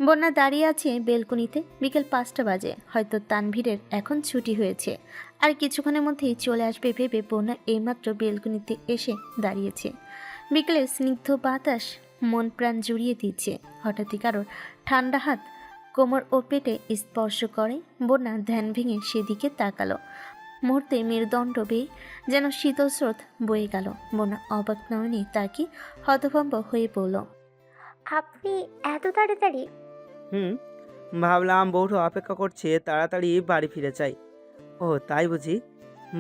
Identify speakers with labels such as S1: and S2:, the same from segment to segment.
S1: বন্যা দাঁড়িয়ে আছে বেলকনিতে। বিকেল 5টা বাজে। হয়তো তানভীরের এখন ছুটি হয়েছে, আর কিছুক্ষণের মধ্যেই চলে আসবে ভেবে বন্যা এইমাত্র বেলকনিতে এসে দাঁড়িয়েছে। বিকেলের স্নিগ্ধ বাতাস মন প্রাণ জুড়িয়ে দিচ্ছে। হঠাৎই কারোর ঠান্ডা হাত কোমর ও পেটে স্পর্শ করে। বন্যা ধ্যান ভেঙে সেদিকে তাকালো। মুহূর্তে মেরুদণ্ড বেয়ে যেন শীতল স্রোত বয়ে গেল। বন্যা অবাক নয়নে তাকে হতভম্ব হয়ে পড়ল।
S2: আপনি এত তাড়াতাড়ি?
S3: হুম, ভাবলাম বউটা অপেক্ষা করছে, তাড়াতাড়ি বাড়ি ফিরে চাই। ও তাই বুঝি?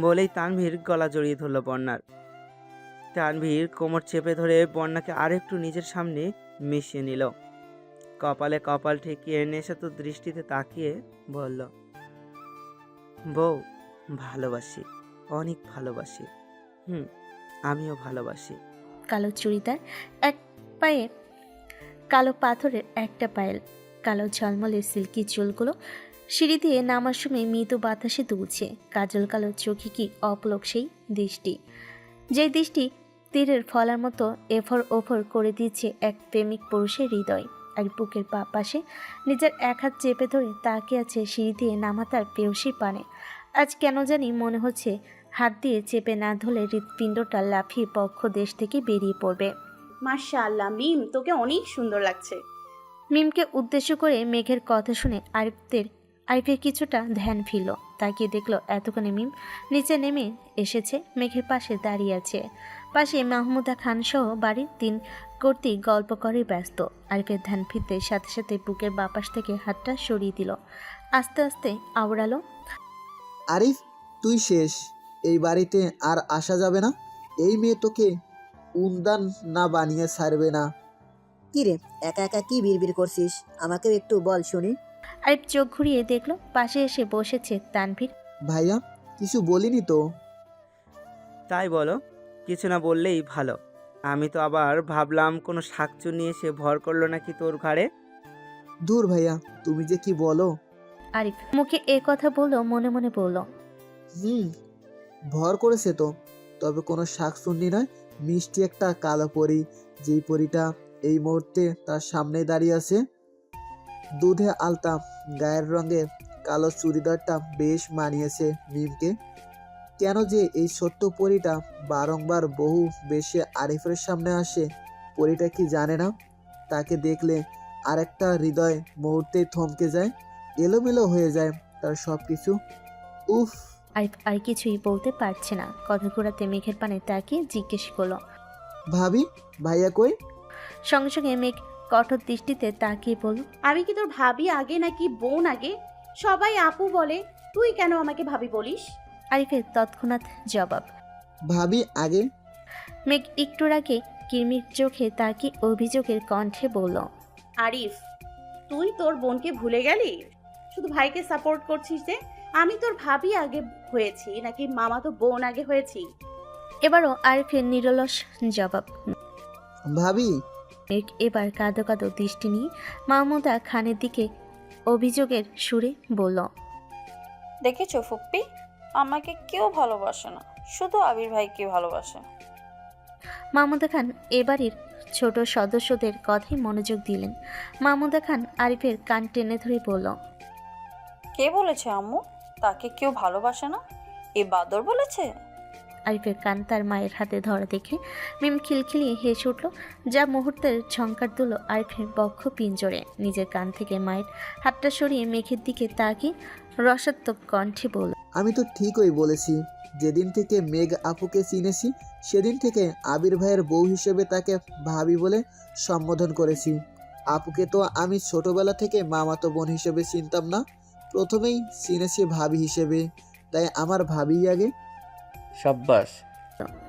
S3: বলেই তানভীর গলা জড়িয়ে ধরল বন্যার। তানভীর কোমর চেপে ধরে বন্যাকে আরেকটু নিজের সামনে মিশিয়ে নিল। কপালে কপাল ঠেকিয়ে নেশাতুর দৃষ্টিতে তাকিয়ে বলল, বউ, ভালোবাসি, অনেক ভালোবাসি। আমিও ভালোবাসি।
S1: কালো চুড়িদার, এক পায়ে কালো পাথরের একটা পায়েল, কালো ঝলমলে সিল্কি চুলগুলো সিঁড়ি দিয়ে নামার সময় মৃদু বাতাসে দুলছে। কাজল কালো চোখে কি অপলক সেই দৃষ্টি, যে দৃষ্টি তীরের ফলার মতো এফর ওফর করে দিচ্ছে এক প্রেমিক পুরুষের হৃদয়। আর বুকের বাঁ পাশে নিজের এক হাত চেপে ধরে তাকিয়ে আছে সিঁড়ি দিয়ে নামা তার পেয়সী পানে। আজ কেন জানি মনে হচ্ছে হাত দিয়ে চেপে না ধরলে হৃৎপিণ্ডটা লাফিয়ে পক্ষ দেশ থেকে বেরিয়ে পড়বে।
S4: মাশাআল্লাহ মিম, তোকে অনেক সুন্দর লাগছে।
S1: মিমকে উদ্দেশ্য করে মেঘের কথা শুনে আরিফের কিছুটা ধ্যান ফিরল। তাকিয়ে দেখলো এতক্ষণে মিম নিচে নেমে এসেছে, মেঘের পাশে দাঁড়িয়ে আছে। পাশে মাহমুদা খান সহ বাড়ির 3 কর্তৃক গল্প করে ব্যস্ত। আরিফের ধ্যান ফিরতে সাথে সাথে বুকের বাপাশ থেকে হাতটা সরিয়ে দিল। আস্তে আস্তে আওড়ালো,
S5: আরিফ, তুই শেষ। এই বাড়িতে আর আসা যাবে না। এই মেয়ে তোকে উন্দান না বানিয়ে ছাড়বে না।
S6: কি রে, একা একা কি বিড়বিড় করছিস? আমাকেও একটু বল শুনি।
S1: আরিফ চোখ ঘুরিয়ে দেখলো পাশে এসে বসেছে তানভীর।
S5: ভাইয়া, কিছু বলিনি তো?
S3: তাই বলো, কিছু না বললেই ভালো। আমি তো আবার ভাবলাম কোনো শাকচুন্নি এসে ভর করলো নাকি তোর ঘাড়ে।
S5: দূর ভাইয়া, তুমি যে কি বলো।
S1: আরিফ মুখে এ কথা বললো, মনে মনে বলল,
S5: ভর করেছে তো, তবে কোনো শাকচুন্নি নয়, মিষ্টি একটা কালো পরী। যেই পরীটা এই মুহূর্তে তার সামনে দাঁড়িয়ে আছে। দুধে আলতা গায়ের রঙের কালো চুড়িদারটা বেশ মানিয়েছে মিমকে। কেন যে এই ছোট্ট পরীটা বারংবার বহু বেশি আরিফের সামনে আসে, পরীটা কি জানে না? তাকে দেখলে আরেকটা হৃদয় মুহূর্তেই থমকে যায়, এলোমেলো হয়ে যায় তার সব কিছু। উফ!
S1: আরিফ আর কিছুই বলতে পারছে না। কথা ঘোরাতে মেঘের পানে তাকিয়ে জিজ্ঞেস করলো,
S5: ভাবি, ভাইয়া কই?
S1: সঙ্গে সঙ্গে মেঘ কঠোর দৃষ্টিতে তাকিয়ে বলল,
S4: আমি কি তোর ভাবি আগে নাকি বোন আগে? সবাই আপু বলে, তুই কেন আমাকে ভাবি বলিস?
S1: আরিফের তৎক্ষণাৎ জবাব।
S5: ভাবি আগে?
S1: মেঘ একটুর আগে কিরমির চোখে তাকিয়ে অভিযোগের কণ্ঠে বলল,
S4: আরিফ, তুই তোর বোনকে ভুলে গেলি? শুধু ভাইকে সাপোর্ট করছিস যে। আমি তোর ভাবি আগে হয়েছি নাকি মামাতো বোন আগে হয়েছি?
S1: এবারও আরিফের নিরলস জবাব।
S5: ভাবি!
S1: মেঘ এবার কাঁদো কাঁদো দৃষ্টি নিয়ে মাহমুদা খানের দিকে অভিযোগের সুরে বলল,
S7: দেখেছো ফুপ্পি, আমাকে কেউ ভালোবাসে না, শুধু আবির ভাইকে ভালোবাসে।
S1: মাহমুদা খান এবাড়ির ছোট সদস্যদের কথায় মনোযোগ দিলেন। মাহমুদা খান আরিফের কান টেনে ধরে বলল,
S7: কে বলেছে আম্মু তাকে কেউ ভালোবাসে না? এ বাদর বলেছে?
S1: আরিফের কান তার মায়ের হাতে ধরা দেখে মিম খিলখিলিয়ে হেসে উঠল। যা মুহূর্তের ঝংকার তুলো আরিফের বক্ষ পিঞ্জরে। নিজের কান থেকে মায়ের হাতটা সরিয়ে মেঘের দিকে তাকিয়ে রসাত্মক কণ্ঠে বলল,
S5: আমি তো ঠিকই বলেছি। যেদিন থেকে মেঘ আপুকে চিনেছি, সেদিন থেকে আবির ভাইয়ের বউ হিসেবে তাকে ভাবি বলে সম্বোধন করেছি। আপুকে তো আমি ছোটবেলা থেকে মামাতো বোন হিসেবে চিনতাম না, প্রথমেই চিনেছি ভাবি হিসেবে, তাই আমার ভাবি আগে।
S8: সাব্বাস।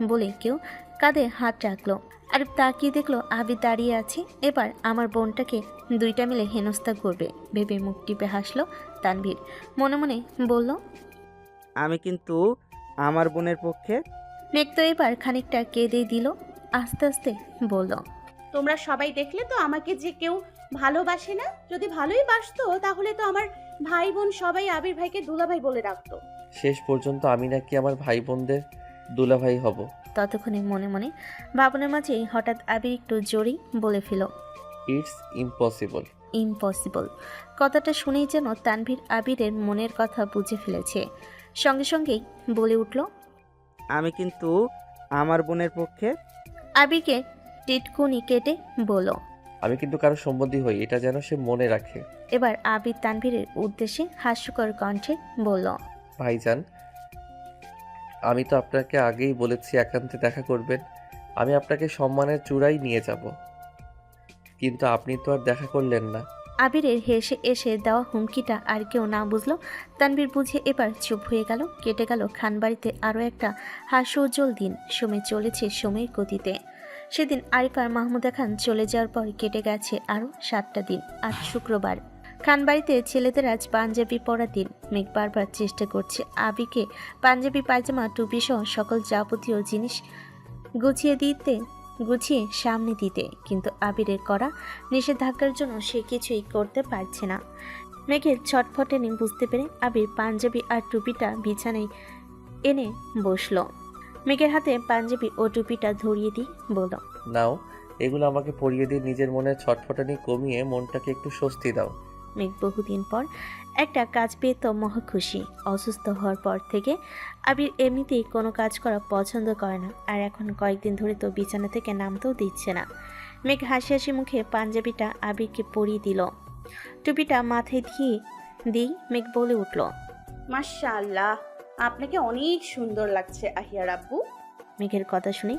S1: বলে কেউ কাঁধে হাত রাখলো। আরিফ তাকিয়ে দেখলো আবির দাঁড়িয়ে আছে। এবার আমার বোনটাকে দুইটা মিলে হেনস্থা করবে ভেবে মুখ টিপে হাসলো তানভীর। মনে মনে বলল,
S3: আমি কিন্তু আমার বোনের পক্ষে।
S1: মেঘ তো এবার খানিকটা কেঁদে দিল। আস্তে আস্তে বলল,
S4: তোমরা সবাই দেখলে তো আমাকে যে কেউ ভালোবাসে না। যদি ভালোই বাসতো তাহলে তো আমার ভাই বোন সবাই আবির ভাইকে দুলাভাই বলে ডাকতো।
S8: শেষ পর্যন্ত আমি নাকি আমার ভাই বোনদের দুলাভাই হব?
S1: ততক্ষণে মনে মনে ভাবনার মাঝেই হঠাৎ আবির একটু জোরেই বলে ফেল,
S8: ইটস ইম্পসিবল।
S1: ইম্পসিবল। কথাটা শুনেই যেন তানভীর আবিরের মনের কথা বুঝে ফেলেছে। সঙ্গে সঙ্গেই বলে উঠল,
S3: আমি কিন্তু আমার বোনের পক্ষে।
S1: আবিরকে টিটকুনি কেটে বলল।
S8: আমি কিন্তু কারো সম্বন্ধী হই, এটা যেন সে মনে রাখে।
S1: এবার আবির তানভীরের উদ্দেশ্যে হাস্যকর কণ্ঠে বলল,
S8: ভাইজান, আমি তো আপনাকে আগেই বলেছি একান্তে দেখা করবেন। আমি আপনাকে সম্মানের চূড়ায় নিয়ে যাব, কিন্তু আপনি তো আর দেখা করলেন না।
S1: আবিরের হেসে এসে দেওয়া হুমকিটা আর কেউ না বুঝলো। তানভীর বুঝে এবার চুপ হয়ে গেল। কেটে গেল খানবাড়িতে আরও একটা হাস্যোজ্জ্বল দিন। সময় চলেছে সময়ের গতিতে। সেদিন আরিফ আর মাহমুদা খান চলে যাওয়ার পর কেটে গেছে আরও 7টা দিন। আজ শুক্রবার। খানবাড়িতে ছেলেদের আজ পাঞ্জাবি পরা দিন। মেঘ বারবার চেষ্টা করছে আবিকে পাঞ্জাবি, পায়জামা, টুপি সহ সকল যাবতীয় জিনিস গুছিয়ে সামনে দিতে, কিন্তু আবিরের করা নিষেধাজ্ঞার জন্য সে কিছুই করতে পারছে না। মেঘের ছটফটানি বুঝতে পেরে আবির পাঞ্জাবি আর টুপিটা বিছানায় এনে বসলো। মেঘের হাতে পাঞ্জাবি ও টুপিটা ধরিয়ে দিয়ে বলল,
S8: নাও, এগুলো আমাকে পরিয়ে দিয়ে নিজের মনের ছটফটানি কমিয়ে মনটাকে একটু স্বস্তি দাও।
S1: মেঘ বহুদিন পর একটা কাজ পেয়ে তো মহা খুশি। অসুস্থ হওয়ার পর থেকে আবির এমনিতেই কোনো কাজ করা পছন্দ করে না, আর এখন কয়েকদিন ধরে তো বিছানা থেকে নামতেও দিচ্ছে না। মেঘ হাসি হাসি মুখে পাঞ্জাবিটা আবিরকে পরিয়ে দিল। টুপিটা মাথায় দিই মেঘ বলে উঠল,
S4: মাশাআল্লাহ, আপনাকে অনেক সুন্দর লাগছে আহিয়ার আব্বু।
S1: মেঘের কথা শুনে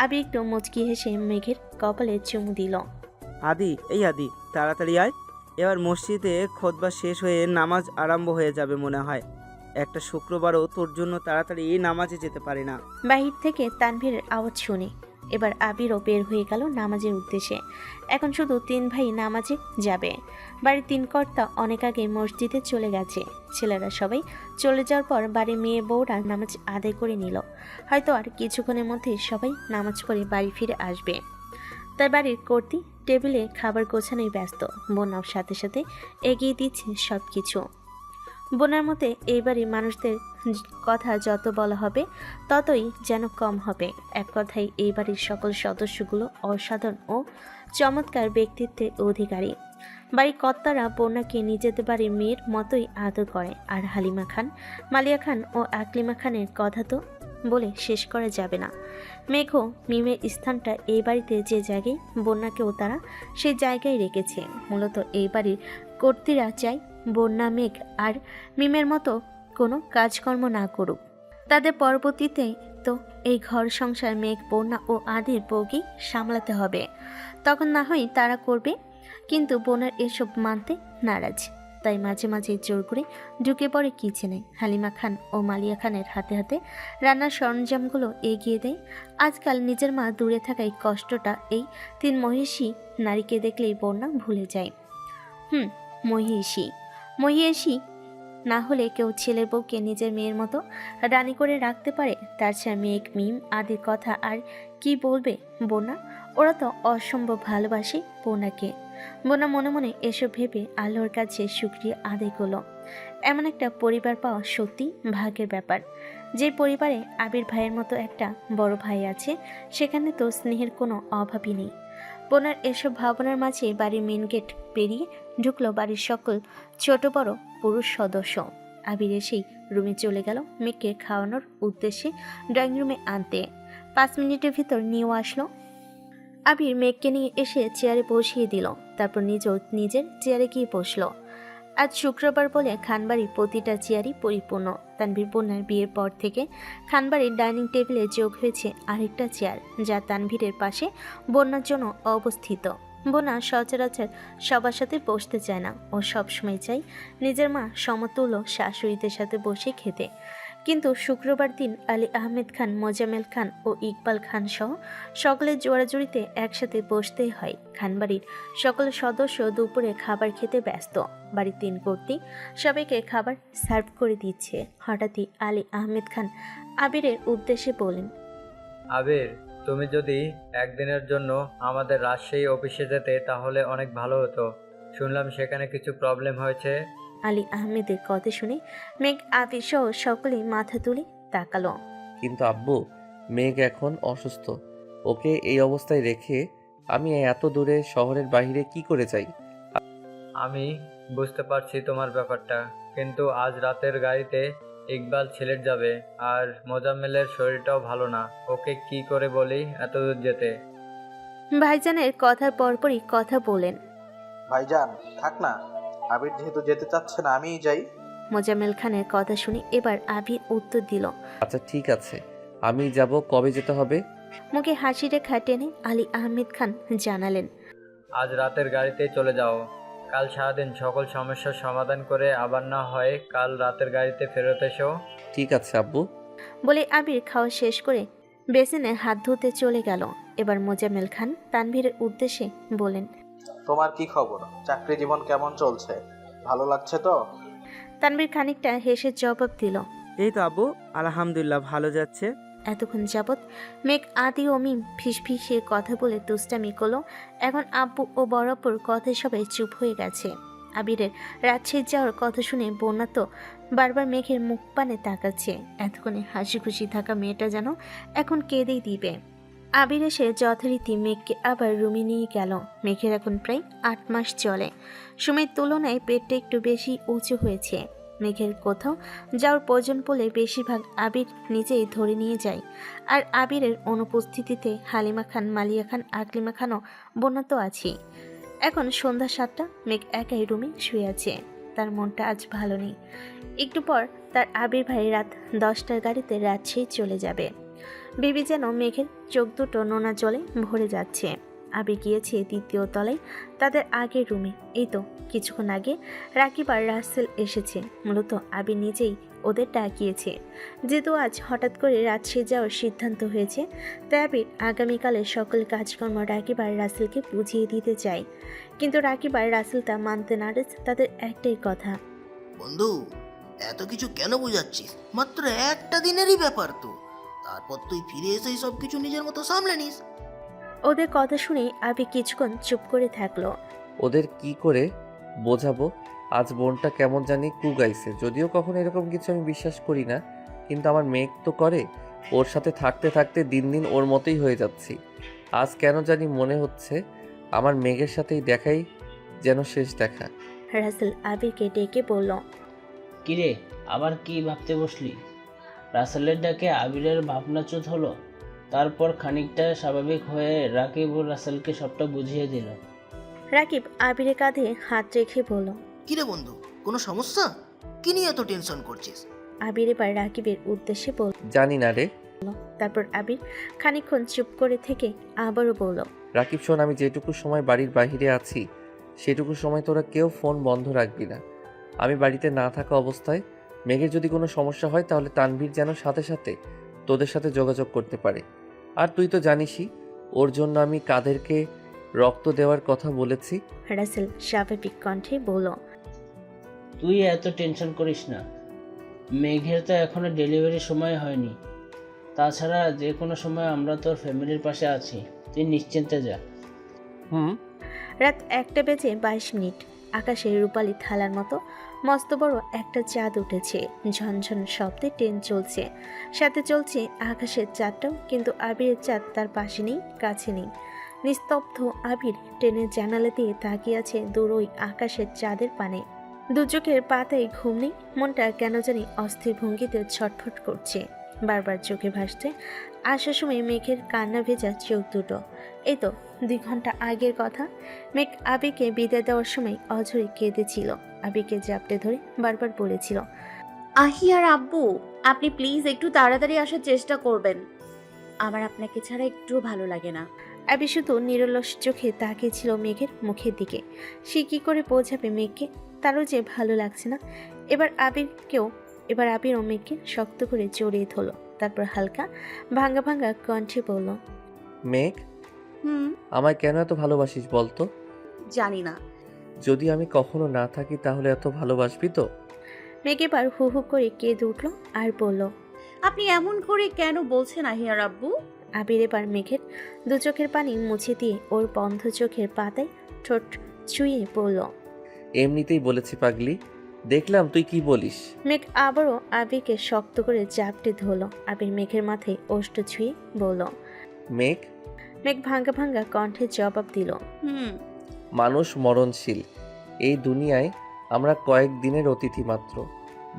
S1: আবির একটু মুচকি হেসে মেঘের কপালে চুমু দিল।
S3: আদি, এই আদি, তাড়াতাড়ি আয়। এবার মসজিদে খুতবা শেষ হয়ে নামাজ আরম্ভ হয়ে যাবে মনে হয়। একটা শুক্রবারও তোর জন্য তাড়াতাড়ি নামাজে যেতে পারি না।
S1: বাহির থেকে তানভীরের আওয়াজ শুনে এবার আবিরও বের হয়ে গেল নামাজের উদ্দেশ্যে। এখন শুধু 3 ভাই নামাজে যাবে। বাড়ির 3 কর্তা অনেক আগে মসজিদে চলে গেছে। ছেলেরা সবাই চলে যাওয়ার পর বাড়ির মেয়ে বউরা নামাজ আদায় করে নিল। হয়তো আর কিছুক্ষণের মধ্যে সবাই নামাজ পড়ে বাড়ি ফিরে আসবে। তাই বাড়ির কর্ত্রী টেবিলে খাবার গোছানোয় ব্যস্ত। বোনাও সাথে সাথে এগিয়ে দিচ্ছে সব কিছু। বোনার মতে এই বাড়ির মানুষদের কথা যত বলা হবে ততই যেন কম হবে। এক কথায় এই বাড়ির সকল সদস্যগুলো অসাধারণ ও চমৎকার ব্যক্তিত্বের অধিকারী। বাড়ির কর্তারা বোনাকে নিজেদের বাড়ির মেয়ের মতোই আদর করে। আর হালিমা খান, মালিয়া খান ও আকলিমা খানের কথা তো বলে শেষ করা যাবে না। মেঘ ও মিমের স্থানটা এই বাড়িতে যে জায়গায়, বন্যাকেও তারা সেই জায়গায় রেখেছে। মূলত এই বাড়ির কর্ত্রীরা চায় বন্যা, মেঘ আর মিমের মতো কোনো কাজকর্ম না করুক। তাদের পরবর্তীতে তো এই ঘর সংসার মেঘ, বন্যা ও আদির বউকেই সামলাতে হবে। তখন না হয় তারা করবে, কিন্তু বোনের এসব মানতে নারাজ। তাই মাঝে মাঝে জোর করে ঢুকে পড়ে কিচেনে। হালিমা খান ও মালিয়া খানের হাতে হাতে রান্নার সরঞ্জামগুলো এগিয়ে দেয়। আজকাল নিজের মা দূরে থাকায় কষ্টটা এই 3 মহিষী নারীকে দেখলেই বন্যা ভুলে যায়। মহিষী না হলে কেউ ছেলের বউকে নিজের মেয়ের মতো রানী করে রাখতে পারে? তার চেয়ে মেঘ, মিম আদির কথা আর কি বলবে বন্যা? ওরা তো অসম্ভব ভালোবাসে বন্যাকে। বন্যা মনে মনে এসব ভেবে আল্লাহর কাছে শুকরিয়া আদায় করলো। এমন একটা পরিবার পাওয়া সত্যি ভাগ্যের ব্যাপার। যে পরিবারে আবির ভাইয়ের মতো একটা বড় ভাই আছে, সেখানে তো স্নেহের কোনো অভাবই নেই। বোনার এসব ভাবনার মাঝে বাড়ির মেন গেট পেরিয়ে ঢুকলো বাড়ির সকল ছোট বড় পুরুষ সদস্য। আবির এসেই রুমে চলে গেল মেয়েকে খাওয়ানোর উদ্দেশ্যে ড্রয়িং রুমে আনতে। 5 মিনিটের ভিতর নিয়েও আসলো। আবির মেঘকে নিয়ে এসে চেয়ারে বসিয়ে দিল, তারপর নিজেও নিজের চেয়ারে গিয়ে বসলো। আজ শুক্রবার বলে খানবাড়ির প্রতিটা চেয়ারই পরিপূর্ণ। তানভীর বন্যার বিয়ের পর থেকে খানবাড়ির ডাইনিং টেবিলে যোগ হয়েছে আরেকটা চেয়ার, যা তানভীরের পাশে বন্যার জন্য অবস্থিত। বন্যা সচরাচর সবার সাথে বসতে চায় না। ও সবসময় চায় নিজের মা সমতুল্য শাশুড়িদের সাথে বসে খেতে। কিন্তু শুক্রবার দিন আলী আহমেদ খান, মোজামেল খান ও ইকবাল খান সহ সকলের জোড়াজুড়িতে একসাথে বসতেই হয়। খানবাড়ির সকল সদস্য দুপুরে খাবার খেতে ব্যস্ত। বাড়ির 3 কর্ত্রী সবাইকে খাবার সার্ভ করে দিচ্ছে। হঠাৎই আলী আহমেদ খান আবিরের উদ্দেশ্যে বলেন,
S9: আবির, তুমি যদি একদিনের জন্য আমাদের রাজশাহী অফিসে যেতে তাহলে অনেক ভালো হতো। শুনলাম সেখানে কিছু প্রবলেম হয়েছে।
S1: আলী আহমেদের কথা শুনে মেঘ, আবির সহ সকলেই মাথা তুলে তাকালো।
S8: কিন্তু আব্বু, মেঘ এখন অসুস্থ, ওকে এই অবস্থায় রেখে আমি এত দূরে শহরের বাইরে কি করে যাই?
S9: আমি বুঝতে পারছি তোমার ব্যাপারটা, কিন্তু আজ রাতের গাড়িতে ইকবাল সিলেট যাবে, আর মোজাম্মেলের শরীরটাও ভালো না। ওকে কি করে বলি এত দূর যেতে?
S1: ভাইজানের কথার পরপরই কথা বলেন।
S10: ভাইজান থাক না, আবির যেহেতু যেতে চাচ্ছে না আমিই যাই।
S1: মোজাম্মেল খানের কথা শুনে এবার আবির উত্তর দিল।
S8: আচ্ছা ঠিক আছে, আমি যাব। কবে যেতে হবে?
S1: মুখে হাসি রেখা টেনে আলী আহমেদ খান জানালেন।
S9: আজ রাতের গাড়িতে চলে যাও। কাল সারাদিন সকল সমস্যার সমাধান করে আবার না হয় কাল রাতের গাড়িতে ফেরত এসো।
S8: ঠিক আছে আব্বু।
S1: বলে আবির খাওয়া শেষ করে বেসিনে হাত ধুতে চলে গেল। এবার মোজাম্মেল খান তানভীরের উদ্দেশ্যে বলেন।
S10: তোমার কি খবর? চাকরি জীবন কেমন চলছে? ভালো লাগছে তো?
S1: তানভীর খানিকটা হেসে জবাব দিল।
S3: এই তো আব্বু, আলহামদুলিল্লাহ ভালো যাচ্ছে।
S1: এতক্ষণ যাবৎ মেঘ আদি ও মিম ফিসফিসিয়ে কথা বলে দুষ্টামি করলো। এখন আব্বু ও বরাবর কথা সবাই চুপ হয়ে গেছে। আবিরের রাজশাহী যাওয়ার কথা শুনে বন্যা তো বারবার মেঘের মুখ পানে তাকাচ্ছে। এতক্ষণে হাসি খুশি থাকা মেয়েটা যেন এখন কেঁদেই দিবে। আবির এসে যথারীতি মেঘকে আবার রুমে নিয়ে গেল। মেঘের এখন প্রায় 8 মাস চলে। সময়ের তুলনায় পেটটা একটু বেশি উঁচু হয়েছে। মেঘের কোথাও যাওয়ার প্রয়োজন পড়লে বেশিরভাগ আবির নিজেই ধরে নিয়ে যায়। আর আবিরের অনুপস্থিতিতে হালিমা খান, মালিয়া খান, আকলিমা খানও বন্যা তো আছেই। এখন সন্ধ্যা 7টা, মেঘ একাই রুমে শুয়ে আছে। তার মনটা আজ ভালো নেই। একটু পর তার আবির ভাই রাত 10টার গাড়িতে রাজশাহী চলে যাবে। বেবি যেন মেঘের চোখ দুটো নোনা জলে ভরে যাচ্ছে। আবির গিয়েছে 3য় তলায় তাদের আগের রুমে। এই তো কিছুক্ষণ আগে রাকিব আর রাসেল এসেছে। মূলত আবির নিজেই ওদের ডাকিয়েছে। যেহেতু আজ হঠাৎ করে রাজশাহী যাওয়ার সিদ্ধান্ত হয়েছে, তাই আবির আগামীকালের সকল কাজকর্ম রাকিব আর রাসেলকে বুঝিয়ে দিতে চায়। কিন্তু রাকিব আর রাসেল তা মানতে নারাজ। তাদের একটাই কথা,
S11: বন্ধু এত কিছু কেন বোঝাচ্ছিস? মাত্র একটা দিনেরই ব্যাপার তো, তারপর তুই ফিরে এসে সব কিছু নিজের মতো সামলে নিস।
S1: ওদের কথা শুনে আবির কিছুক্ষণ চুপ করে থাকলো।
S8: ওদের কি করে বোঝাবো? আজ বোনটা কেমন জানি কুগাইছে। যদিও কখনো এরকম কিছু আমি বিশ্বাস করি না, কিন্তু আমার মেঘ তো করে। ওর সাথে থাকতে থাকতে দিন দিন ওর মতোই হয়ে যাচ্ছি। আজ কেন জানি মনে হচ্ছে আমার মেঘের সাথেই দেখাই যেন শেষ দেখা।
S1: রাসেল আবিরকে ডেকে বলল,
S12: কিরে আবার কি ভাবতে বসলি? রাসেলের ডাকে আবিরের ভাবনাচ্যুত হলো। তারপর খানিকটা স্বাভাবিক হয়ে রাকিব ও রাসেলকে সবটা বুঝিয়ে দিল।
S1: রাকিব আবিরের কাঁধে হাত রেখে বলল,
S11: কিরে বন্ধু, কোনো সমস্যা? কি নিয়ে এত টেনশন করছিস?
S1: আবির এবার রাকিবের উদ্দেশ্যে বলল।
S8: জানি না রে।
S1: তারপর আবির খানিকক্ষণ চুপ করে থেকে আবারও বলল,
S8: রাকিব শোন, আমি যেটুকু সময় বাড়ির বাইরে আছি সেটুকু সময় তোরা কেউ ফোন বন্ধ রাখবি না। আমি বাড়িতে না থাকা অবস্থায় মেঘের যদি কোনো সমস্যা হয় তাহলে তানভীর যেন সাথে সাথে তোদের সাথে যোগাযোগ করতে পারে। আর তুই তো জানিসই ওর জন্য আমি কাদেরকে রক্ত দেওয়ার কথা বলেছি।
S1: রাসেল স্বাভাবিক কণ্ঠে বলল,
S12: তুই এত টেনশন করিস না, মেঘের তো এখনো ডেলিভারির সময় হয়নি। তাছাড়া যে কোনো সময় আমরা তোর ফ্যামিলির পাশে আছি, তুই নিশ্চিন্তে যা।
S1: রাত 1:22। আকাশে রূপালি থালার মতো মস্ত বড় একটা চাঁদ উঠেছে। ঝনঝন শব্দে ট্রেন চলছে, সাথে চলছে আকাশের চাঁদটাও। কিন্তু আবিরের চাঁদ তার পাশে নেই, কাছে নেই। নিস্তব্ধ আবির ট্রেনের জানালা দিয়ে তাকিয়ে আছে দূর ওই আকাশের চাঁদের পানে। দু চোখের পাতায় ঘুম নেই। মনটা কেন জানি অস্থির ভঙ্গিতে ছটফট করছে। বারবার চোখে ভাসছে আসার সময় মেঘের কান্না ভেজা চোখ দুটো। এই তো 2 ঘন্টা আগের কথা। মেঘ আবিকে বিদায় দেওয়ার সময় অঝরে কেঁদেছিল। আবিকে জাপটে ধরে বারবার বলেছিল,
S4: আহি আর আব্বু, আপনি প্লিজ একটু তাড়াতাড়ি আসার চেষ্টা করবেন। আমার আপনাকে ছাড়া একটু ভালো লাগে না।
S1: আবি শুধু নিরলস চোখে তাকিয়েছিল মেঘের মুখের দিকে। সে কি করে বোঝাবে মেঘকে তারও যে ভালো লাগছে না। এবার আবির ও মেঘকে শক্ত করে জড়িয়ে ধরল। তারপর হালকা ভাঙ্গা ভাঙ্গা কণ্ঠে বলল,
S8: মেঘ, আমায় কেন এত ভালোবাসিস বলতো?
S4: জানি না।
S8: যদি আমি কখনো না থাকি তাহলে এত ভালোবাসবি তো?
S1: মেঘ এবার হু হু করে কেঁদে উঠল আর বলল,
S4: আপনি এমন করে কেন বলছেন আহিয়ার আব্বু?
S1: আবির এবার মেঘের 2 চোখের পানি মুছে দিয়ে ওর বন্ধ চোখের পাতায় ঠোঁট ছুঁয়ে বলল,
S8: এমনিতেই বলেছি পাগলি, দেখলাম তুই কি বলিস।
S1: মেঘ আবারও আবিরকে শক্ত করে জাপটে ধরল। আবির মেঘের মাথায় ওষ্ঠ ছুঁয়ে বলল,
S8: মেঘ।
S1: মেঘ ভাঙ্গা ভাঙ্গা কণ্ঠে জবাব দিল,
S8: মানুষ মরণশীল, এই দুনিয়ায় আমরা কয়েক দিনের অতিথি মাত্র।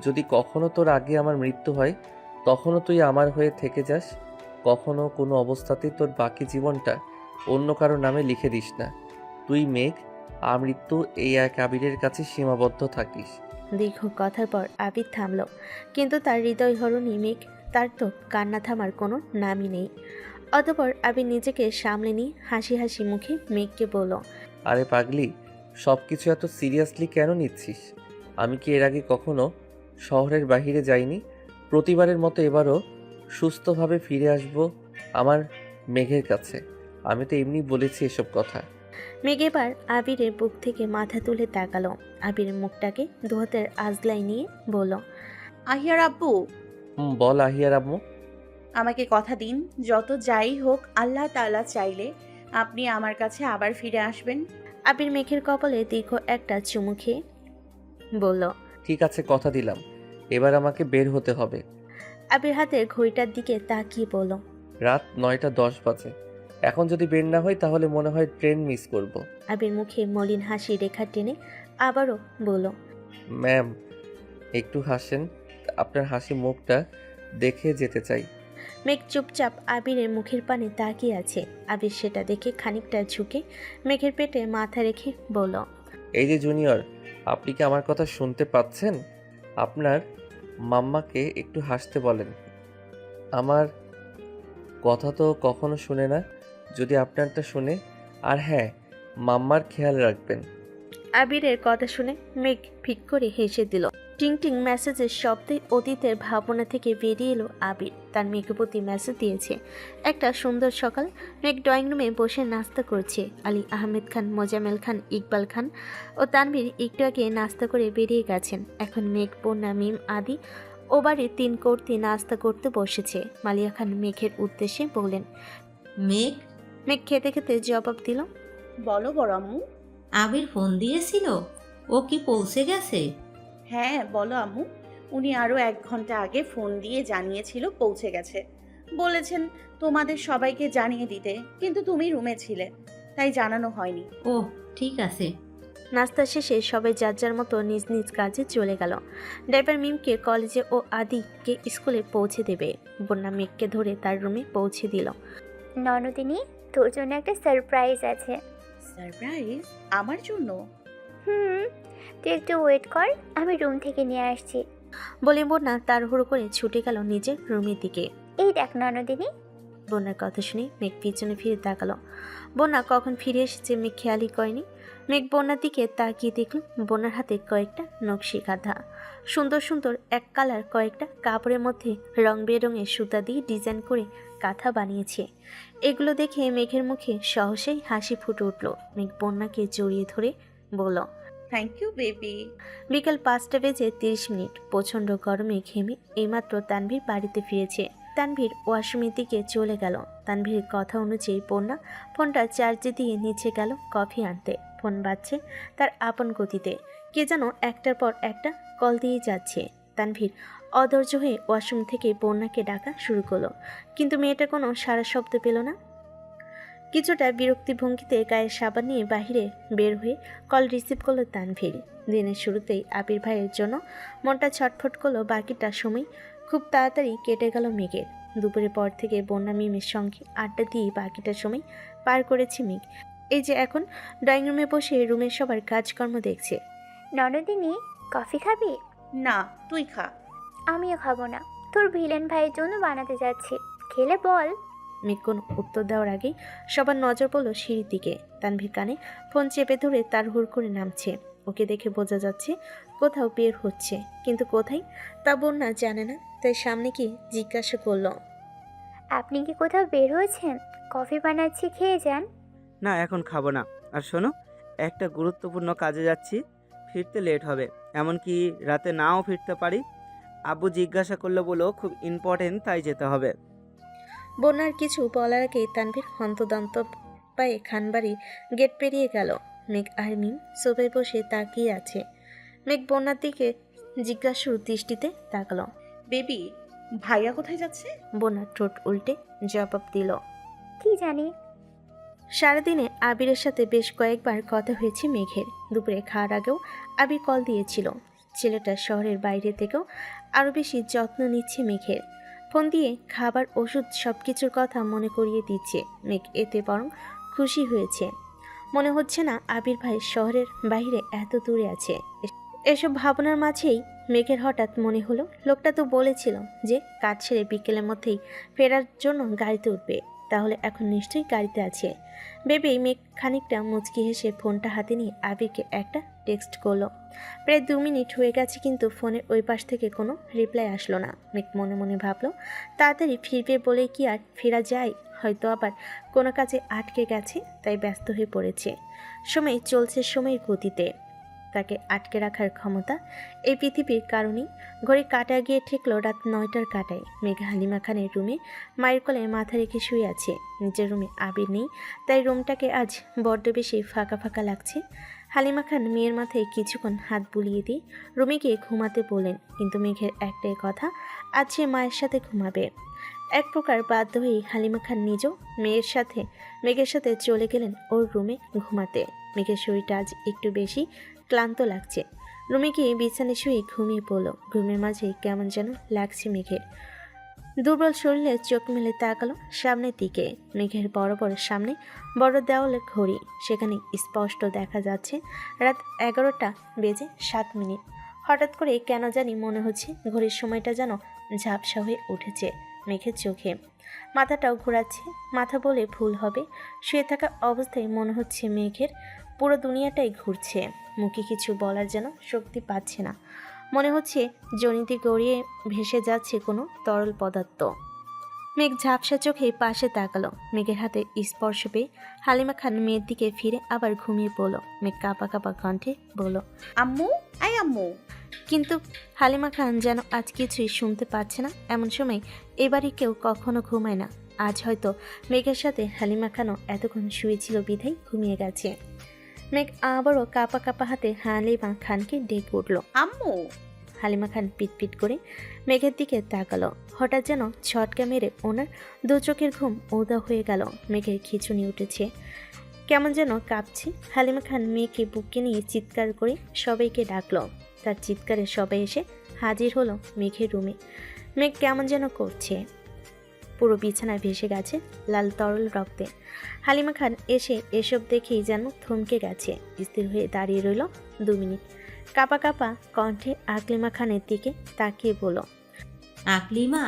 S8: যদি কখনো তোর আগে আমার মৃত্যু হয়, তখনও তুই আমার হয়ে থেকে যাস। কখনো কোনো অবস্থাতেই তোর বাকি জীবনটা অন্য কারো নামে লিখে দিস না। তুই মেঘ, আমৃত্যু এই এক আবিরের কাছে সীমাবদ্ধ থাকিস।
S1: দীর্ঘ কথার পর আবির থামল, কিন্তু তার হৃদয় হরণী মেঘ, তার তো কান্না থামার কোনো নামই নেই। অতঃপর আবির নিজেকে সামলে নিয়ে হাসি হাসি মুখে মেঘকে বলল,
S8: আরে পাগলি, সব কিছু এত সিরিয়াসলি কেন নিচ্ছিস? আমি কি এর আগে কখনো শহরের বাইরে যাইনি? প্রতিবারের মতো এবারও সুস্থভাবে ফিরে আসব আমার মেঘের কাছে। আমি তো এমনি বলেছি এসব কথা।
S1: মেঘ এবার আবিরের বুক থেকে মাথা তুলে তাকালো। আবিরের মুখটাকে দুহাতের আজলাই নিয়ে বলল,
S4: আহিয়ার আব্বু,
S8: বল আহিয়ার আম্মু।
S4: আমাকে কথা দিন, যত যাই হোক আল্লাহ তাআলা চাইলে আপনি আমার কাছে আবার ফিরে আসবেন।
S1: আবির মেঘের কপালে দীর্ঘ একটা চুমু খেয়ে বলল,
S8: ঠিক আছে, কথা দিলাম। এবার আমাকে বের হতে হবে।
S1: আবির হাতের ঘড়িটার দিকে তাকিয়ে বলল,
S8: রাত 9টা 10 বাজে। এখন যদি বের না হয় তাহলে মনে হয় ট্রেন মিস করব।
S1: আবির মুখে মলিন হাসি রেখা টেনে আবারও বলল,
S8: ম্যাম, একটু হাসেন, আপনার হাসি মুখটা দেখে যেতে চাই।
S1: মেঘ চুপচাপ আবিরের মুখের পানে তাকিয়ে আছে। আবির সেটা দেখে খানিকটা ঝুঁকে মেঘের পেটে মাথা রেখে বলল,
S8: এই যে জুনিয়র, আপনি কি আমার কথা শুনতে পাচ্ছেন? আপনার মাম্মাকে একটু হাসতে বলেন। আমার কথা তো কখনো শুনে না, যদি আপনারটা শুনে। আর হ্যাঁ, মাম্মার খেয়াল রাখবেন।
S1: আবিরের কথা শুনে মেঘ ফিক করে হেসে দিল। টিং টিং মেসেজের শব্দে অতীতের ভাবনা থেকে বেরিয়ে এলো আবির। তার মেঘের প্রতি মেসেজ দিয়েছে। একটা সুন্দর সকাল। মেঘ ড্রয়িং রুমে বসে নাস্তা করছে। আলী আহমেদ খান, মোজামেল খান, ইকবাল খান ও তানভীর একটু আগে নাস্তা করে বেরিয়ে গেছেন। এখন মেঘ, পূর্ণা, মিম আদি ও বাড়ির 3 কর্তি নাস্তা করতে বসেছে। মালিয়া খান মেঘের উদ্দেশ্যে বললেন,
S13: মেঘ,
S1: মেঘ খেতে খেতে জবাব দিল,
S4: বলো বড় আম্মু।
S13: আবির ফোন দিয়েছিল, ও কি পৌঁছে গেছে?
S4: হ্যাঁ বলো আম্মু, উনি আরো 1 ঘন্টা আগে ফোন দিয়ে জানিয়েছিল পৌঁছে গেছে। বলেছেন তোমাদের সবাইকে জানিয়ে দিতে, কিন্তু তুমি রুমে ছিলে, তাই জানানো হয়নি।
S13: ও ঠিক আছে।
S1: নাস্তা শেষে সবাই যার যার মতো নিজ নিজ কাজে চলে গেল। ড্রাইভার মিমকে কলেজে ও আদিকে স্কুলে পৌঁছে দেবে। বন্যা মেঘকে ধরে তার রুমে পৌঁছে দিল।
S2: ননদিনী, তোর জন্য একটা সারপ্রাইজ আছে।
S4: সারপ্রাইজ? আমার জন্য?
S2: তুই একটু ওয়েট কর, আমি রুম থেকে নিয়ে আসছি।
S1: বলে বন্যা তাড়াহুড়ো করে ছুটে গেল নিজের রুমের দিকে।
S2: এই দেখ ননদিনী।
S1: বন্যার কথা শুনে মেঘ পিছনে ফিরে তাকালো। বন্যা কখন ফিরে এসেছে মেঘ খেয়ালই করেনি। মেঘ বন্যার দিকে তাকিয়ে দেখল বন্যার হাতে কয়েকটা নকশি কাঁথা। সুন্দর সুন্দর এক কালার কয়েকটা কাপড়ের মধ্যে রং বেরঙের সুতা দিয়ে ডিজাইন করে কাঁথা বানিয়েছে। এগুলো দেখে মেঘের মুখে সহসেই হাসি ফুটে উঠল। মেঘ বন্যাকে জড়িয়ে ধরে বলল,
S4: থ্যাংক ইউ বেবি।
S1: বিকেল 5:30 প্রচণ্ড গরমে ঘেমে এইমাত্র তানভীর বাড়িতে ফিরেছে। তানভীর ওয়াশরুমের দিকে চলে গেল। তানভীরের কথা অনুযায়ী বন্যা ফোনটা চার্জে দিয়ে নিচে গেল কফি আনতে। ফোন বাজছে তার আপন গতিতে। কে যেন একটার পর একটা কল দিয়ে যাচ্ছে। তানভীর অধৈর্য হয়ে ওয়াশরুম থেকে বন্যাকে ডাকা শুরু করলো, কিন্তু মেয়েটা কোনো সারা শব্দ পেল না। কিছুটা বিরক্তি ভঙ্গিতে গায়ে সাবান নিয়ে বাহিরে বের হয়ে কল রিসিভ করলো তানভীর। দিনের শুরুতেই আবির ভাইয়ের জন্য মনটা ছটফট করলো। বাকিটা সময় খুব তাড়াতাড়ি কেটে গেল মেঘের। দুপুরের পর থেকে বন্যা মিমের সঙ্গে আড্ডা দিয়ে বাকিটা সময় পার করেছে মেঘ। এই যে এখন ড্রয়িং রুমে বসে রুমের সবার কাজকর্ম দেখছে।
S2: ননদিনী, কফি খাবি?
S4: না, তুই খা।
S2: আমিও খাবো না, তোর ভিলেন ভাইয়ের জন্য বানাতে যাচ্ছি, খেলে বল।
S1: মেঘ কোনো উত্তর দেওয়ার আগেই সবার নজর পড়ল সিঁড়ির দিকে। তানভীর কানে ফোন চেপে ধরে তার হুড় করে নামছে। ওকে দেখে বোঝা যাচ্ছে কোথাও বের হচ্ছে, কিন্তু কোথায় তা বন্যা জানে না। তাই সামনে কি জিজ্ঞাসা করলো,
S2: আপনি কি কোথাও বের হয়েছেন? কফি বানাচ্ছি, খেয়ে যান।
S3: না, এখন খাবো না। আর শোনো, একটা গুরুত্বপূর্ণ কাজে যাচ্ছি, ফিরতে লেট হবে, এমনকি রাতে নাও ফিরতে পারি। আব্বু জিজ্ঞাসা করলো বলো খুব ইম্পর্টেন্ট, তাই যেতে হবে।
S1: বন্যার কিছু বলার আগেই তানভীর হন্তদন্ত পায়ে খানবাড়ি গেট পেরিয়ে গেল। মেঘ আর মিম সোফায় বসে তাকিয়ে আছে। মেঘ বন্যার দিকে জিজ্ঞাসুর দৃষ্টিতে তাকালো।
S4: বেবি, ভাইয়া কোথায় যাচ্ছে?
S1: বন্যা ঠোঁট উল্টে জবাব দিল,
S2: কি জানি।
S1: সারাদিনে আবিরের সাথে বেশ কয়েকবার কথা হয়েছে মেঘের। দুপুরে খাওয়ার আগেও আবির কল দিয়েছিল। ছেলেটা শহরের বাইরে থেকেও আরও বেশি যত্ন নিচ্ছে মেঘের। ফোন দিয়ে খাবার, ওষুধ সব কিছুর কথা মনে করিয়ে দিচ্ছে। মেঘ এতে বরং খুশি হয়েছে। মনে হচ্ছে না আবির ভাই শহরের বাইরে এত দূরে আছে। এসব ভাবনার মাঝেই মেঘের হঠাৎ মনে হলো লোকটা তো বলেছিল যে কাজ ছেড়ে বিকেলের মধ্যেই ফেরার জন্য গাড়িতে উঠবে, তাহলে এখন নিশ্চয়ই গাড়িতে আছে ভেবেই মেঘ খানিকটা মুচকি হেসে ফোনটা হাতে নিয়ে আবিরকে একটা টেক্সট করলো। প্রায় 2 মিনিট হয়ে গেছে কিন্তু ফোনের ওই পাশ থেকে কোনো রিপ্লাই আসলো না। মেঘ মনে মনে ভাবলো তাড়াতাড়ি ফিরবে বলে কি আর ফেরা যায়, হয়তো আবার কোনো কাজে আটকে গেছে তাই ব্যস্ত হয়ে পড়েছে। সময় চলছে সময়ের গতিতে, তাকে আটকে রাখার ক্ষমতা এই পৃথিবীর কারণেই। ঘড়ি কাটা গিয়ে ঠেকলো রাত 9টার কাটায়। মেঘ হালিমা খানের রুমে মায়ের কোলে মাথা রেখে শুয়ে আছে। নিজের রুমে আবির নেই, তাই রুমটাকে আজ বড্ড বেশি ফাঁকা ফাঁকা লাগছে। হালিমা খান মেয়ের মাথায় কিছুক্ষণ হাত বুলিয়ে দিয়ে রুমে গিয়ে ঘুমাতে বলেন, কিন্তু মেঘের একটাই কথা, আজ সে মায়ের সাথে ঘুমাবে। এক প্রকার বাধ্য হয়েই হালিমা খান নিজেও মেঘের সাথে চলে গেলেন ওর রুমে ঘুমাতে। মেঘের শরীরটা আজ একটু বেশি ক্লান্ত লাগছে। রুমে গিয়ে বিছানায় শুয়ে ঘুমিয়ে পড়ল। ঘুমের মাঝে কেমন যেন লাগছে মেঘের। দুর্বল শরীরে চোখ মেলে তাকালো সামনের দিকে। মেঘের বড় বড় সামনে বড় দেওয়ালের ঘড়ি, সেখানে স্পষ্ট দেখা যাচ্ছে রাত 11টা বেজে 7 মিনিট। হঠাৎ করে কেন জানি মনে হচ্ছে ঘড়ির সময়টা যেন ঝাপসা হয়ে উঠেছে মেঘের চোখে। মাথাটাও ঘোরাচ্ছে। মাথা বলে ভুল হবে, শুয়ে থাকা অবস্থায় মনে হচ্ছে মেঘের পুরো দুনিয়াটাই ঘুরছে। মুখে কিছু বলার যেন শক্তি পাচ্ছে না। মনে হচ্ছে জনিতে গড়িয়ে ভেসে যাচ্ছে কোনো তরল পদার্থ। মেঘ ঝাপসা চোখে পাশে তাকালো। মেঘের হাতে স্পর্শ পেয়ে হালিমা খান মেয়ের দিকে ফিরে আবার ঘুমিয়ে পড়ল। মেঘ কাঁপা কাঁপা কণ্ঠে বলল,
S4: আম্মু, আই আম্মু।
S1: কিন্তু হালিমা খান যেন আজ কিছুই শুনতে পাচ্ছে না। এমন সময় এবারই কেউ কখনো ঘুমায় না। আজ হয়তো মেঘের সাথে হালিমা খানও এতক্ষণ শুয়েছিল বিধায় ঘুমিয়ে গেছে। মেঘ আবারও কাঁপা কাঁপা হাতে হালিমা খানকে ডেকে উঠল।
S4: আম্মু।
S1: হালিমা খান পিটপিট করে মেঘের দিকে তাকালো। হঠাৎ যেন ছটকা মেরে ওনার 2 চোখের ঘুম উদা হয়ে গেল। মেঘের খিঁচুনি উঠেছে, কেমন যেন কাঁপছে। হালিমা খান মেয়েকে বুকে নিয়ে চিৎকার করে সবাইকে ডাকলো। তার চিৎকারে সবাই এসে হাজির হলো মেঘের রুমে। মেঘ কেমন যেন করছে, পুরো বিছানায় ভেসে গেছে লাল তরল রক্তে। হালিমা খান এসে এসব দেখেই যেন থমকে গেছে। স্থির হয়ে দাঁড়িয়ে রইল 2 মিনিট। কাঁপা কাঁপা কণ্ঠে আকলিমা খানের দিকে তাকিয়ে বলল,
S13: আকলিমা,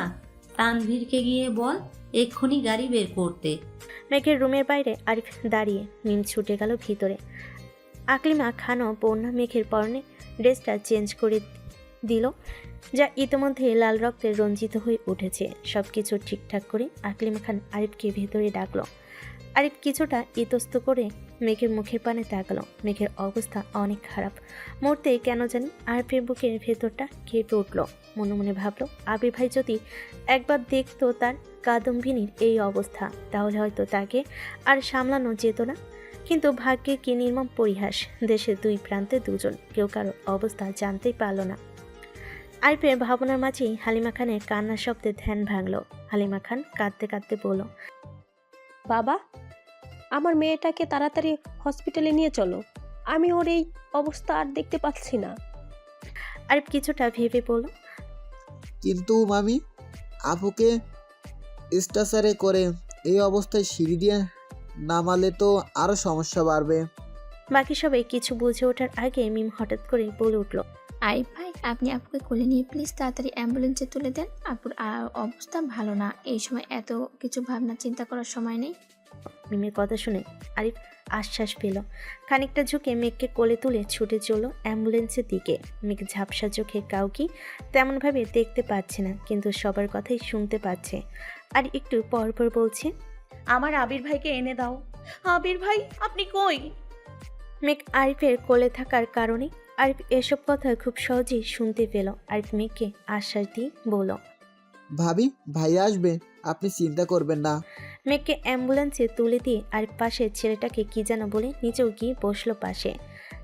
S13: তানভীরকে গিয়ে বল এক্ষুনি গাড়ি বের করতে।
S1: মেঘের রুমের বাইরে আরিফ দাঁড়িয়ে। মিম ছুটে গেল ভিতরে। আকলিমা খানও বন্যা মেঘের পরনে ড্রেসটা চেঞ্জ করে দিল, যা ইতিমধ্যে লাল রক্তে রঞ্জিত হয়ে উঠেছে। সব কিছু ঠিকঠাক করে আকলিমা খান আরিফকে ভেতরে ডাকলো। আরিফ কিছুটা ইতস্ত করে মেঘের মুখের পানে তাকালো। মেঘের অবস্থা অনেক খারাপ। মুহূর্তে কেন জানি আরিফের বুকের ভেতরটা কেঁপে উঠল। মনে মনে ভাবলো, আবির ভাই যদি একবার দেখতো তার কাদম্বিনীর এই অবস্থা, তাহলে হয়তো তাকে আর সামলানো যেত না। কিন্তু ভাগ্যের কি নির্মম পরিহাস, দেশের 2 প্রান্তে 2 জন, কেউ কারো অবস্থা জানতেই পারল না। আরিফের ভাবনার মাঝেই হালিমা খানের কান্নার শব্দে ধ্যান ভাঙল। হালিমা খান কাঁদতে কাঁদতে বলল,
S14: বাবা, আমার মেয়েটাকে তাড়াতাড়ি হসপিটালে নিয়ে চলো, আমি ওর এই অবস্থা আর দেখতে পাচ্ছি না।
S1: আরিফ কিছুটা ভেবে বলল,
S5: কিন্তু মামি, আপুকে স্ট্রেচারে করে এই অবস্থায় সিঁড়ি দিয়ে নামালে তো আরও সমস্যা বাড়বে।
S1: বাকি সবাই কিছু বুঝে ওঠার আগে মিম হঠাৎ করে বলে উঠল,
S2: আরিফ ভাই, আপনি আপুকে কোলে নিয়ে প্লিজ তাড়াতাড়ি অ্যাম্বুলেন্সে তুলে দেন। আপুর অবস্থা ভালো না, এই সময় এত কিছু ভাবনা চিন্তা করার সময় নেই।
S1: মিমের কথা শুনে আরিফ আশ্বাস পেল। খানিকটা ঝুঁকে মেঘকে কোলে তুলে ছুটে চলল অ্যাম্বুলেন্সের দিকে। মেঘ ঝাপসা চোখে কাউকে তেমনভাবে দেখতে পাচ্ছে না, কিন্তু সবার কথাই শুনতে পাচ্ছে। আর একটু পর পর বলছে,
S4: আমার আবির ভাইকে এনে দাও। আবির ভাই, আপনি কই?
S1: মেঘ আরিফের কোলে থাকার কারণে আরিফ এসব কথা খুব সহজেই শুনতে পেল। আরিফ মেঘকে আশ্বাস দিয়ে বলল,
S5: ভাবি, ভাই আসবে, আপনি চিন্তা করবেন না।
S1: মেঘকে অ্যাম্বুলেন্সে তুলে দিয়ে আরিফ পাশে ছেলেটাকে কি যেন বলে নিজেও গিয়ে বসলো পাশে।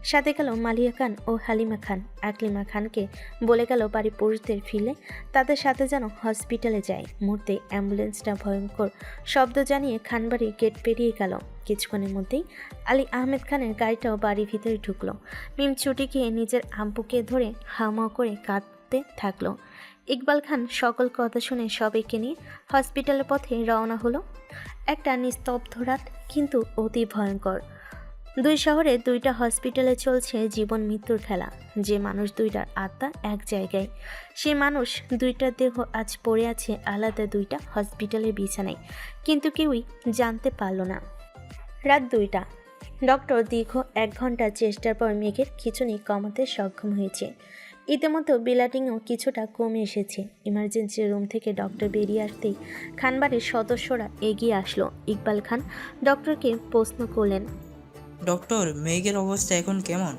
S1: সাথে গেল মালিয়া খান ও হালিমা খান। আকলিমা খানকে বলে গেল বাড়ি পুরুষদের ফিরলে তাদের সাথে যেন হসপিটালে যায়। মুহূর্তে অ্যাম্বুলেন্সটা ভয়ঙ্কর শব্দ জানিয়ে খানবাড়ির গেট পেরিয়ে গেল। কিছুক্ষণের মধ্যেই আলী আহমেদ খানের গাড়িটাও বাড়ির ভিতরে ঢুকলো। মিম ছুটি গিয়ে নিজের আব্বুকে ধরে হাওমাও করে কাঁদতে থাকলো। ইকবাল খান সকল কথা শুনে সবাইকে নিয়ে হসপিটালের পথে রওনা হলো। একটা নিস্তব্ধ রাত, কিন্তু অতি ভয়ঙ্কর। দুই শহরে দুইটা হসপিটালে চলছে জীবন মৃত্যুর খেলা। যে মানুষ দুইটার আত্মা এক জায়গায়, সে মানুষ দুইটার দেহ আজ পড়ে আছে আলাদা দুইটা হসপিটালের বিছানায়, কিন্তু কেউই জানতে পারল না। রাত 2টা। ডক্টর দীর্ঘ 1 ঘন্টার চেষ্টার পর মেঘের খিঁচুনি কমাতে সক্ষম হয়েছে। ইতিমধ্যে ব্লিডিংও কিছুটা কমে এসেছে। ইমার্জেন্সি রুম থেকে ডক্টর বেরিয়ে আসতেই খানবাড়ির সদস্যরা এগিয়ে আসলো। ইকবাল খান ডক্টরকে প্রশ্ন করলেন,
S15: ডক্টর, মেঘের অবস্থা এখন কেমন?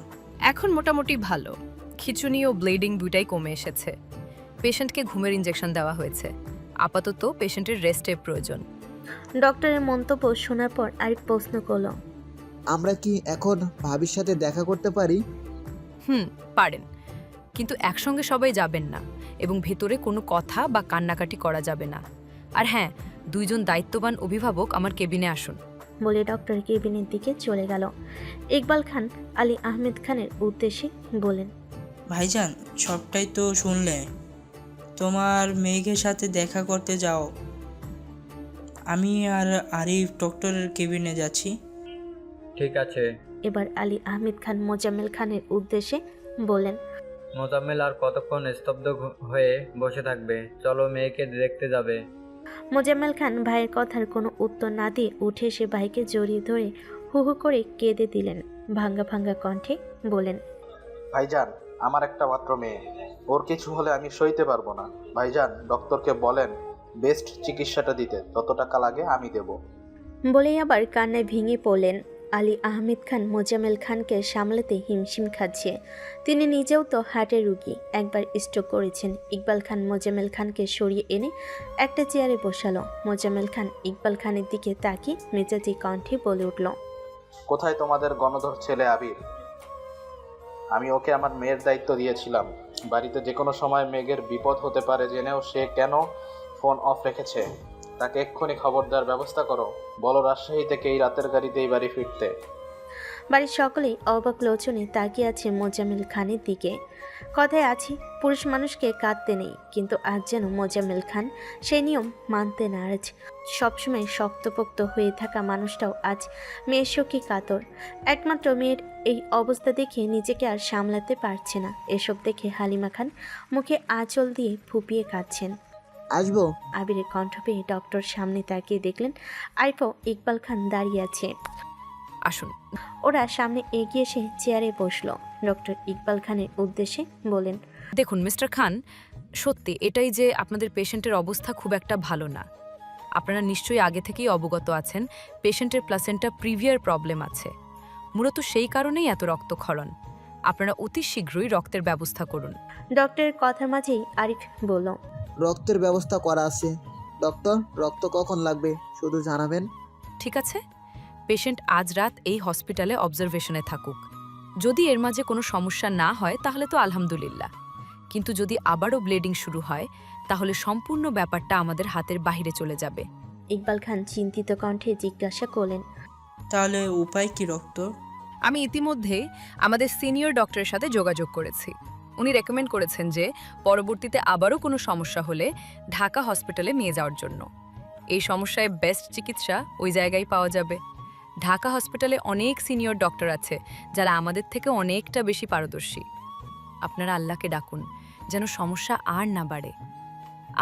S16: এখন মোটামুটি ভালো। খিঁচুনি ও ব্লিডিং দুইটাই কমে এসেছে। পেশেন্টকে ঘুমের ইঞ্জেকশন দেওয়া হয়েছে। আপাতত পেশেন্টের রেস্টের প্রয়োজন।
S1: ডক্টরের মন্তব্য শোনার পর আরেক প্রশ্ন করলো,
S5: আমরা কি এখন ভাবির সাথে দেখা করতে পারি?
S16: পারেন, কিন্তু একসঙ্গে সবাই যাবেন না এবং ভেতরে কোনো কথা বা কান্নাকাটি করা যাবে না। আর হ্যাঁ, 2 জন দায়িত্ববান অভিভাবক আমার কেবিনে আসুন।
S1: বলে ডক্টর কেবিনের দিকে চলে গেল। ইকবাল খান আলী আহমেদ খানের উদ্দেশ্যে বলেন,
S15: ভাইজান, সবটাই তো শুনলে। তোমার মেঘের সাথে দেখা করতে যাও। আমি আর আরিফ ডক্টরের কেবিনে যাচ্ছি।
S9: ঠিক আছে।
S1: এবার আলী আহমেদ খান মোজাম্মেল খানের উদ্দেশ্যে বলেন,
S9: মোজাম্মেল আর কতক্ষণ স্তব্ধ হয়ে বসে থাকবে? চলো, মেয়েকে দেখতে যাবে।
S1: মোজাম্মেল খান ভাইয়ের কথার কোনো উত্তর না দিয়ে উঠে এসে ভাইকে জড়িয়ে ধরে হু হু করে কেঁদে দিলেন। ভাঙ্গা ভাঙ্গা কণ্ঠে বলেন,
S10: ভাইজান, আমার একটা মাত্র মেয়ে, ওর কিছু হলে আমি সইতে পারবো না। ভাইজান, ডক্টরকে বলেন বেস্ট চিকিৎসাটা দিতে, যত টাকা লাগে আমি দেব।
S1: বলেই আবার কান্নায় ভেঙে পড়লেন। আলী আহমেদ খান মোজাম্মেল খানকে সামলাতে হিমশিম খাচ্ছে। তিনি নিজেও তো হার্টের রুগী, একবার স্ট্রোক করেছেন। ইকবাল খান মোজাম্মেল খানকে সরিয়ে এনে একটা চেয়ারে বসালো। মোজাম্মেল খান ইকবাল খানের দিকে তাকিয়ে মেজাজি কণ্ঠে বলে উঠল,
S10: কোথায় তোমাদের গণধর ছেলে আবির? আমি ওকে আমার মেয়ের দায়িত্ব দিয়েছিলাম। বাড়িতে যে কোনো সময় মেঘের বিপদ হতে পারে জেনেও সে কেন ফোন অফ রেখেছে? তাকে এক্ষুনি খবর দেওয়ার ব্যবস্থা করো। বলো রাজশাহী থেকে এই রাতের গাড়িতেই বাড়ি ফিরতে।
S1: বাড়ির সকলেই অবাক লোচনে তাকিয়ে আছে মোজাম্মেল খানের দিকে। কথায় আছে, পুরুষ মানুষকে কাঁদতে নেই, কিন্তু আজ যেন মোজাম্মেল খান সেই নিয়ম মানতে নারাজ। সবসময় শক্তপোক্ত হয়ে থাকা মানুষটাও আজ মেয়ের শোকে কাতর। একমাত্র মেয়ের এই অবস্থা দেখে নিজেকে আর সামলাতে পারছে না। এসব দেখে হালিমা খান মুখে আঁচল দিয়ে ফুপিয়ে কাঁদছেন।
S5: আসবো?
S1: আবিরের কণ্ঠ পেয়ে ডক্টর সামনে তাকিয়ে দেখলেন আরিফও ইকবাল খান দাঁড়িয়ে আছে।
S16: আসুন।
S1: ওরা সামনে এগিয়ে এসে চেয়ারে বসলো। ডক্টর ইকবাল খানের উদ্দেশ্যে বলেন,
S16: দেখুন মিস্টার খান, সত্যি এটাই যে আপনাদের পেশেন্টের অবস্থা খুব একটা ভালো না। আপনারা নিশ্চয়ই আগে থেকেই অবগত আছেন পেশেন্টের প্লাসেন্টা প্রিভিয়ার প্রবলেম আছে। মূলত সেই কারণেই এত রক্তক্ষরণ। আপনারা অতি শীঘ্রই রক্তের ব্যবস্থা করুন।
S1: ডক্টরের কথার মাঝেই আরিফ বলল,
S5: রক্তের ব্যবস্থা করা আছে। ডক্টর, রক্ত কখন লাগবে শুধু জানাবেন।
S16: ঠিক আছে, পেশেন্ট আজ রাত এই হসপিটালে অবজারভেশনে থাকুক। যদি এর মাঝে কোনো সমস্যা না হয় তাহলে তো আলহামদুলিল্লাহ, কিন্তু যদি আবারও ব্লিডিং শুরু হয় তাহলে সম্পূর্ণ ব্যাপারটা আমাদের হাতের বাইরে চলে যাবে।
S1: ইকবাল খান চিন্তিত কণ্ঠে জিজ্ঞাসা করলেন,
S15: তাহলে উপায় কি ডক্টর?
S16: আমি ইতিমধ্যে আমাদের সিনিয়র ডক্টরের সাথে যোগাযোগ করেছি। উনি রেকমেন্ড করেছেন যে পরবর্তীতে আবারও কোনো সমস্যা হলে ঢাকা হসপিটালে নিয়ে যাওয়ার জন্য। এই সমস্যায় বেস্ট চিকিৎসা ওই জায়গায় পাওয়া যাবে। ঢাকা হসপিটালে অনেক সিনিয়র ডক্টর আছে যারা আমাদের থেকে অনেকটা বেশি পারদর্শী। আপনারা আল্লাহকে ডাকুন যেন সমস্যা আর না বাড়ে।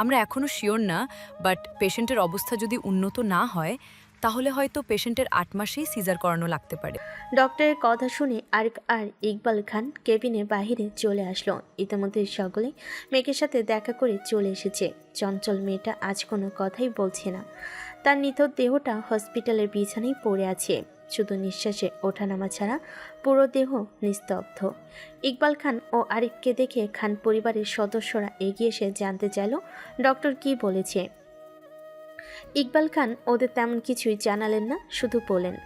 S16: আমরা এখনও শিওর না, বাট পেশেন্টের অবস্থা যদি উন্নত না হয় তাহলে হয়তো পেশেন্টের 8 মাসেই সিজার করানো লাগতে পারে।
S1: ডক্টরের কথা শুনে আরিফ আর ইকবাল খান কেবিনে বাহিরে চলে আসলো। ইতিমধ্যে সকলে মেয়ের সাথে দেখা করে চলে এসেছে। চঞ্চল মেয়েটা আজ কোনো কথাই বলছে না। তার নিথর দেহটা হসপিটালের বিছানায় পড়ে আছে, শুধু নিঃশ্বাসে ওঠানামা ছাড়া পুরো দেহ নিস্তব্ধ। ইকবাল খান ও আরিফকে দেখে খান পরিবারের সদস্যরা এগিয়ে এসে জানতে চাইল ডক্টর কি বলেছে। ইকবাল খান ওদের তেমন কিছুই জানালেন না, শুধু বলেন,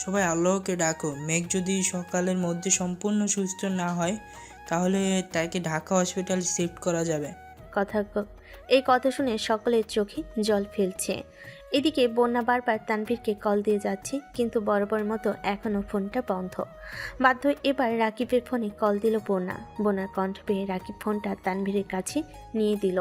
S15: সবাই আল্লাহকে ডাকো। মেঘ যদি সকালের মধ্যে সম্পূর্ণ সুস্থ না হয় তাহলে তাকে ঢাকা হসপিটালে শিফট করা যাবে।
S1: এই কথা শুনে সকলের চোখে জল ফেলছে। এদিকে বন্যা বারবার তানভীরকে কল দিয়ে যাচ্ছে, কিন্তু বরাবর মতো এখনও ফোনটা বন্ধ। বাধ্য এবার রাকিবের ফোনে কল দিল বন্যা। বন্যার কণ্ঠ পেয়ে রাকিব ফোনটা তানভীরের কাছে নিয়ে দিল।